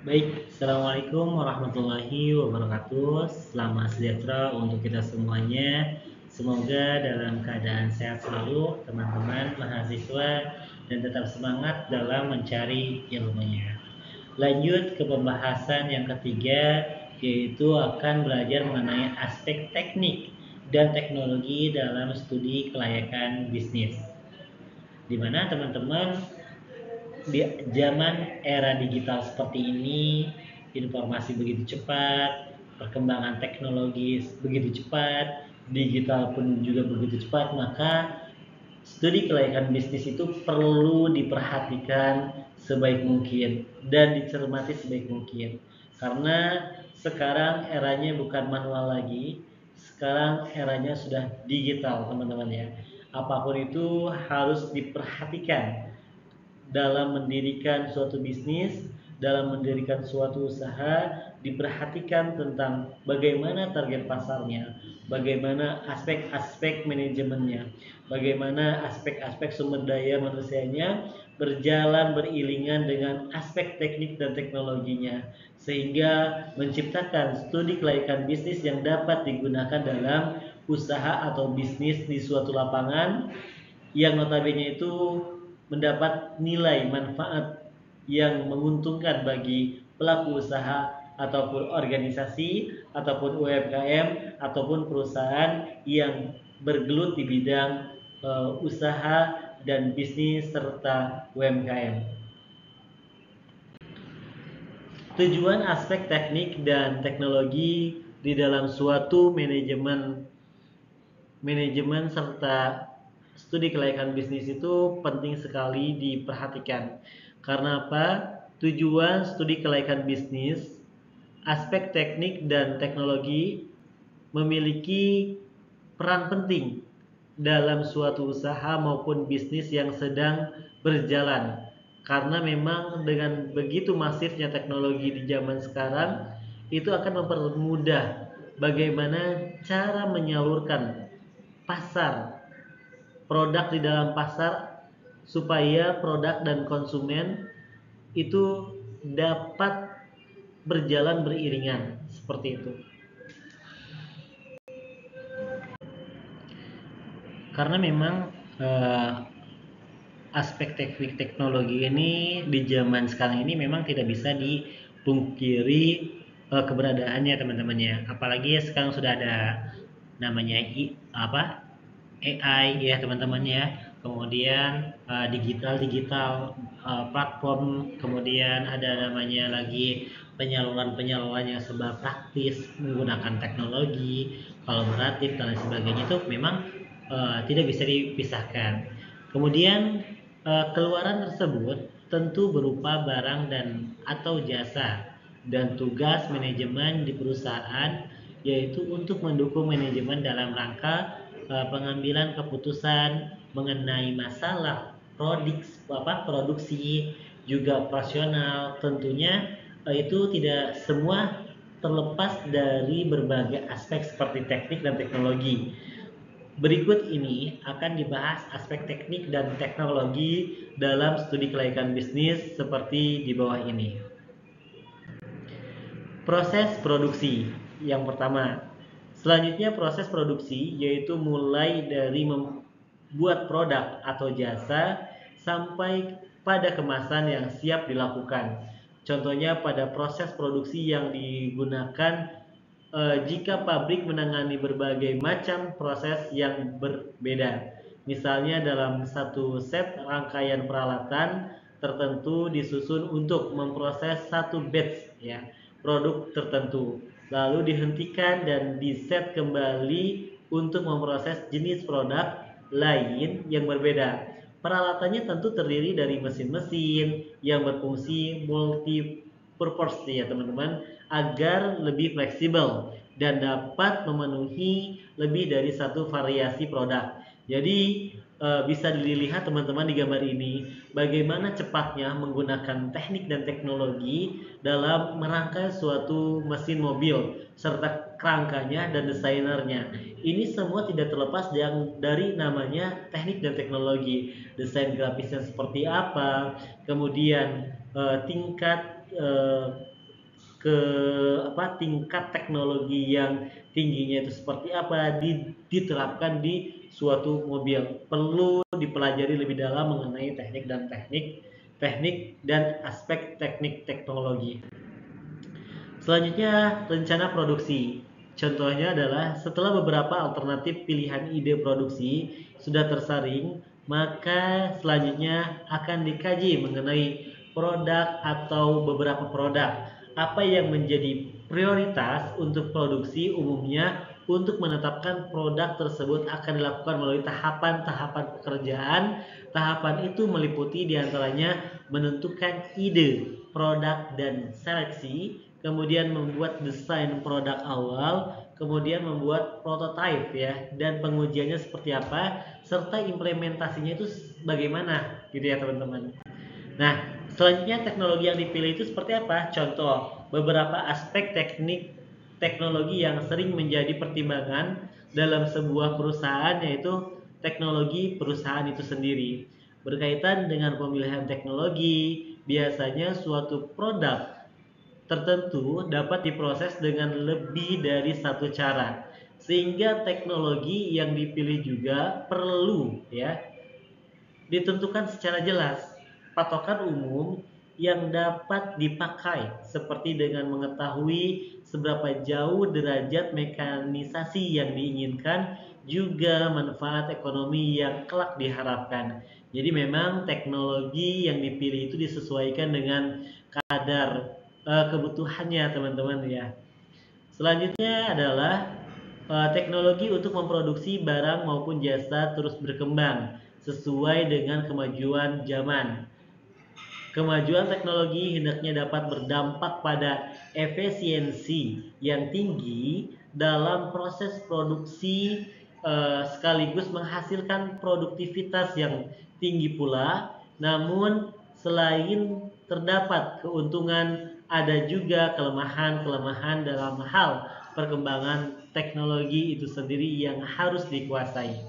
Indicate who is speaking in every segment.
Speaker 1: Baik, Assalamualaikum warahmatullahi wabarakatuh. Selamat sejahtera untuk kita semuanya. Semoga dalam keadaan sehat selalu, teman-teman mahasiswa, dan tetap semangat dalam mencari ilmunya. Lanjut ke pembahasan yang ketiga, yaitu akan belajar mengenai aspek teknik dan teknologi dalam studi kelayakan bisnis. Di mana teman-teman di zaman era digital seperti ini, informasi begitu cepat, perkembangan teknologis begitu cepat, digital pun juga begitu cepat, maka studi kelayakan bisnis itu perlu diperhatikan sebaik mungkin dan dicermati sebaik mungkin. Karena sekarang eranya bukan manual lagi, sekarang eranya sudah digital, teman-teman ya. Apapun itu harus diperhatikan dalam mendirikan suatu bisnis, dalam mendirikan suatu usaha, diperhatikan tentang bagaimana target pasarnya, bagaimana aspek-aspek manajemennya, bagaimana aspek-aspek sumber daya manusianya berjalan beriringan dengan aspek teknik dan teknologinya, sehingga menciptakan studi kelayakan bisnis yang dapat digunakan dalam usaha atau bisnis di suatu lapangan yang notabene itu mendapat nilai manfaat yang menguntungkan bagi pelaku usaha ataupun organisasi ataupun UMKM ataupun perusahaan yang bergelut di bidang usaha dan bisnis serta UMKM. Tujuan aspek teknik dan teknologi di dalam suatu manajemen serta studi kelayakan bisnis itu penting sekali diperhatikan. Karena apa? Tujuan studi kelayakan bisnis, aspek teknik dan teknologi memiliki peran penting dalam suatu usaha maupun bisnis yang sedang berjalan. Karena memang dengan begitu masifnya teknologi di zaman sekarang, itu akan mempermudah bagaimana cara menyalurkan pasar produk di dalam pasar supaya produk dan konsumen itu dapat berjalan beriringan seperti itu. Karena memang eh, aspek teknik teknologi ini di zaman sekarang ini memang tidak bisa dipungkiri keberadaannya teman-teman ya. Apalagi sekarang sudah ada namanya AI ya teman-teman ya, kemudian digital platform, kemudian ada namanya lagi penyaluran yang serba praktis menggunakan teknologi, kolaboratif dan lain sebagainya itu memang tidak bisa dipisahkan. Kemudian keluaran tersebut tentu berupa barang dan atau jasa, dan tugas manajemen di perusahaan yaitu untuk mendukung manajemen dalam rangka pengambilan keputusan mengenai masalah produksi juga operasional. Tentunya itu tidak semua terlepas dari berbagai aspek seperti teknik dan teknologi. Berikut ini akan dibahas aspek teknik dan teknologi dalam studi kelayakan bisnis seperti di bawah ini. Proses produksi yang pertama. Selanjutnya proses produksi yaitu mulai dari membuat produk atau jasa sampai pada kemasan yang siap dilakukan. Contohnya pada proses produksi yang digunakan jika pabrik menangani berbagai macam proses yang berbeda. Misalnya dalam satu set rangkaian peralatan tertentu disusun untuk memproses satu batch ya, produk tertentu. Lalu dihentikan dan diset kembali untuk memproses jenis produk lain yang berbeda. Peralatannya tentu terdiri dari mesin-mesin yang berfungsi multi purpose ya teman-teman, agar lebih fleksibel dan dapat memenuhi lebih dari satu variasi produk. Jadi bisa dilihat teman-teman di gambar ini bagaimana cepatnya menggunakan teknik dan teknologi dalam merangkai suatu mesin mobil serta kerangkanya dan desainernya. Ini semua tidak terlepas dari namanya teknik dan teknologi. Desain grafisnya seperti apa, kemudian tingkat ke tingkat teknologi yang tingginya itu seperti apa diterapkan di suatu mobil. Perlu dipelajari lebih dalam mengenai teknik dan aspek teknik teknologi. Selanjutnya, rencana produksi. Contohnya adalah setelah beberapa alternatif pilihan ide produksi sudah tersaring, maka selanjutnya akan dikaji mengenai produk atau beberapa produk. Apa yang menjadi prioritas untuk produksi umumnya untuk menetapkan produk tersebut akan dilakukan melalui tahapan-tahapan pekerjaan. Tahapan itu meliputi diantaranya menentukan ide, produk, dan seleksi, kemudian membuat desain produk awal, kemudian membuat prototipe ya, dan pengujiannya seperti apa, serta implementasinya itu bagaimana gitu ya teman-teman. Nah, selanjutnya teknologi yang dipilih itu seperti apa? Contoh, beberapa aspek teknologi yang sering menjadi pertimbangan dalam sebuah perusahaan yaitu teknologi perusahaan itu sendiri. Berkaitan dengan pemilihan teknologi, biasanya suatu produk tertentu dapat diproses dengan lebih dari satu cara. Sehingga teknologi yang dipilih juga perlu ya ditentukan secara jelas patokan umum yang dapat dipakai seperti dengan mengetahui seberapa jauh derajat mekanisasi yang diinginkan juga manfaat ekonomi yang kelak diharapkan. Jadi memang teknologi yang dipilih itu disesuaikan dengan kadar kebutuhannya teman-teman ya. Selanjutnya adalah teknologi untuk memproduksi barang maupun jasa terus berkembang sesuai dengan kemajuan zaman. Kemajuan teknologi hendaknya dapat berdampak pada efisiensi yang tinggi dalam proses produksi sekaligus menghasilkan produktivitas yang tinggi pula. Namun selain terdapat keuntungan, ada juga kelemahan-kelemahan dalam hal perkembangan teknologi itu sendiri yang harus dikuasai.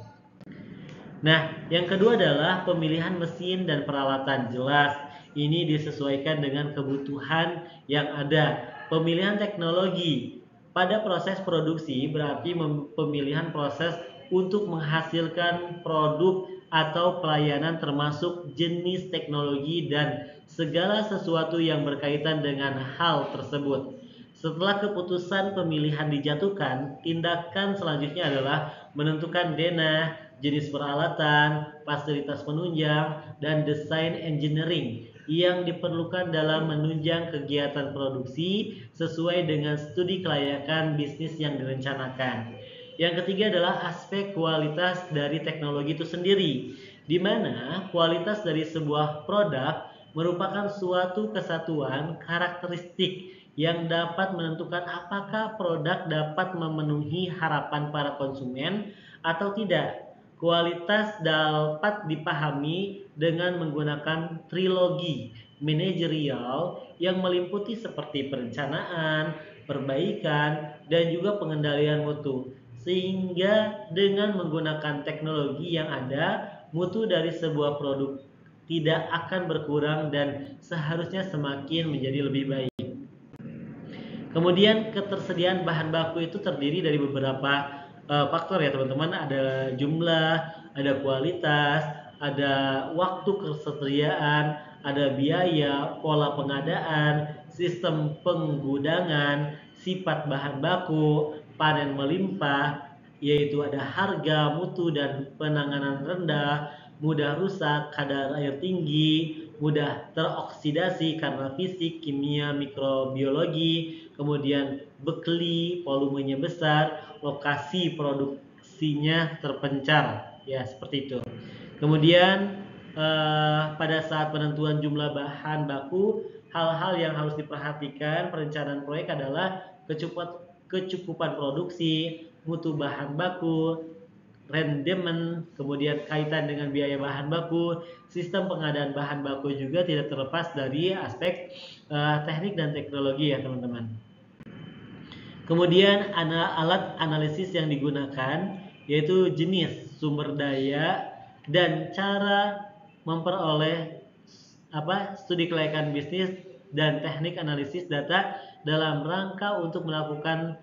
Speaker 1: Nah, yang kedua adalah pemilihan mesin dan peralatan. Jelas, ini disesuaikan dengan kebutuhan yang ada. Pemilihan teknologi pada proses produksi berarti pemilihan proses untuk menghasilkan produk atau pelayanan termasuk jenis teknologi dan segala sesuatu yang berkaitan dengan hal tersebut. Setelah keputusan pemilihan dijatuhkan, tindakan selanjutnya adalah menentukan denah, jenis peralatan, fasilitas penunjang, dan desain engineering yang diperlukan dalam menunjang kegiatan produksi sesuai dengan studi kelayakan bisnis yang direncanakan. Yang ketiga adalah aspek kualitas dari teknologi itu sendiri, di mana kualitas dari sebuah produk merupakan suatu kesatuan karakteristik yang dapat menentukan apakah produk dapat memenuhi harapan para konsumen atau tidak. Kualitas dapat dipahami dengan menggunakan trilogi manajerial yang meliputi seperti perencanaan, perbaikan, dan juga pengendalian mutu. Sehingga dengan menggunakan teknologi yang ada, mutu dari sebuah produk tidak akan berkurang dan seharusnya semakin menjadi lebih baik. Kemudian ketersediaan bahan baku itu terdiri dari beberapa faktor ya teman-teman. Ada jumlah, ada kualitas, ada waktu ketersediaan, ada biaya, pola pengadaan, sistem penggudangan, sifat bahan baku, panen melimpah, yaitu ada harga, mutu, dan penanganan rendah, mudah rusak, kadar air tinggi, mudah teroksidasi karena fisik, kimia, mikrobiologi, kemudian bekli, volumenya besar, lokasi produksinya terpencar, ya seperti itu. Kemudian pada saat penentuan jumlah bahan baku, hal-hal yang harus diperhatikan perencanaan proyek adalah kecukupan produksi, mutu bahan baku, rendemen, kemudian kaitan dengan biaya bahan baku, sistem pengadaan bahan baku juga tidak terlepas dari aspek teknik dan teknologi ya teman-teman. Kemudian alat analisis yang digunakan yaitu jenis, sumber daya, dan cara memperoleh studi kelayakan bisnis dan teknik analisis data dalam rangka untuk melakukan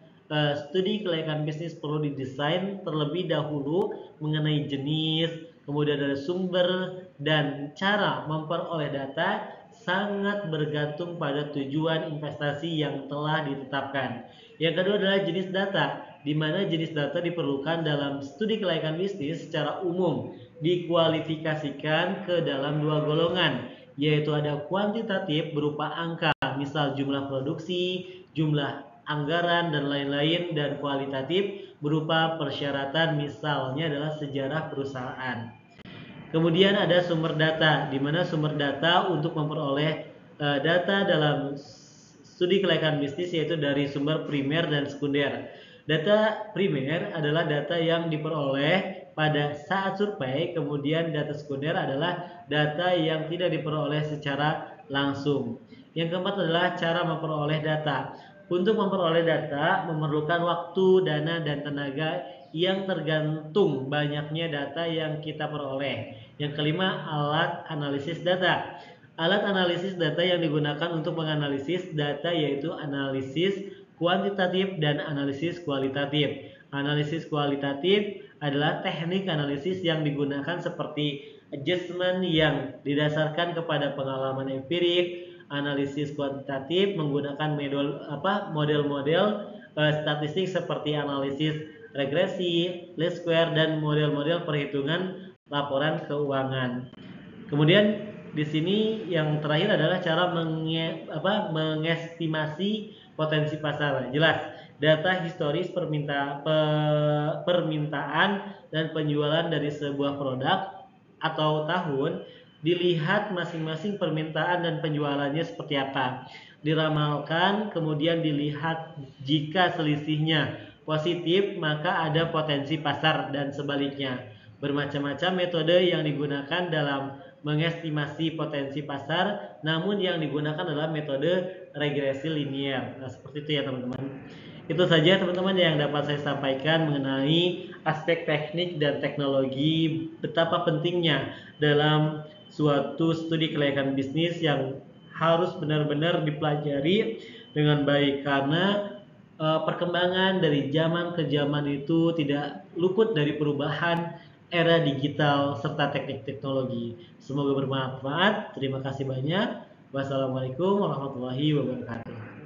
Speaker 1: studi kelayakan bisnis perlu didesain terlebih dahulu mengenai jenis, kemudian dari sumber dan cara memperoleh data sangat bergantung pada tujuan investasi yang telah ditetapkan. Yang kedua adalah jenis data, di mana jenis data diperlukan dalam studi kelayakan bisnis secara umum dikualifikasikan ke dalam dua golongan, yaitu ada kuantitatif berupa angka, misal jumlah produksi, jumlah anggaran dan lain-lain, dan kualitatif berupa persyaratan, misalnya adalah sejarah perusahaan. Kemudian ada sumber data, di mana sumber data untuk memperoleh data dalam studi kelayakan bisnis yaitu dari sumber primer dan sekunder. Data primer adalah data yang diperoleh pada saat survei, kemudian data sekunder adalah data yang tidak diperoleh secara langsung. Yang keempat adalah cara memperoleh data. Untuk memperoleh data memerlukan waktu, dana, dan tenaga yang tergantung banyaknya data yang kita peroleh. Yang kelima, alat analisis data. Alat analisis data yang digunakan untuk menganalisis data yaitu analisis kuantitatif dan analisis kualitatif. Analisis kualitatif adalah teknik analisis yang digunakan seperti adjustment yang didasarkan kepada pengalaman empirik. Analisis kuantitatif menggunakan model-model statistik seperti analisis regresi, least square, dan model-model perhitungan laporan keuangan. Kemudian di sini yang terakhir adalah cara mengestimasi potensi pasar. Jelas, data historis permintaan dan penjualan dari sebuah produk atau tahun dilihat masing-masing permintaan dan penjualannya seperti apa. Diramalkan, kemudian dilihat jika selisihnya positif maka ada potensi pasar dan sebaliknya. Bermacam-macam metode yang digunakan dalam mengestimasi potensi pasar, namun yang digunakan adalah metode regresi linear. Nah, seperti itu ya teman-teman. Itu saja teman-teman yang dapat saya sampaikan mengenai aspek teknik dan teknologi betapa pentingnya dalam suatu studi kelayakan bisnis yang harus benar-benar dipelajari dengan baik, karena perkembangan dari zaman ke zaman itu tidak luput dari perubahan era digital serta teknik teknologi. Semoga bermanfaat. Terima kasih banyak. Wassalamualaikum warahmatullahi wabarakatuh.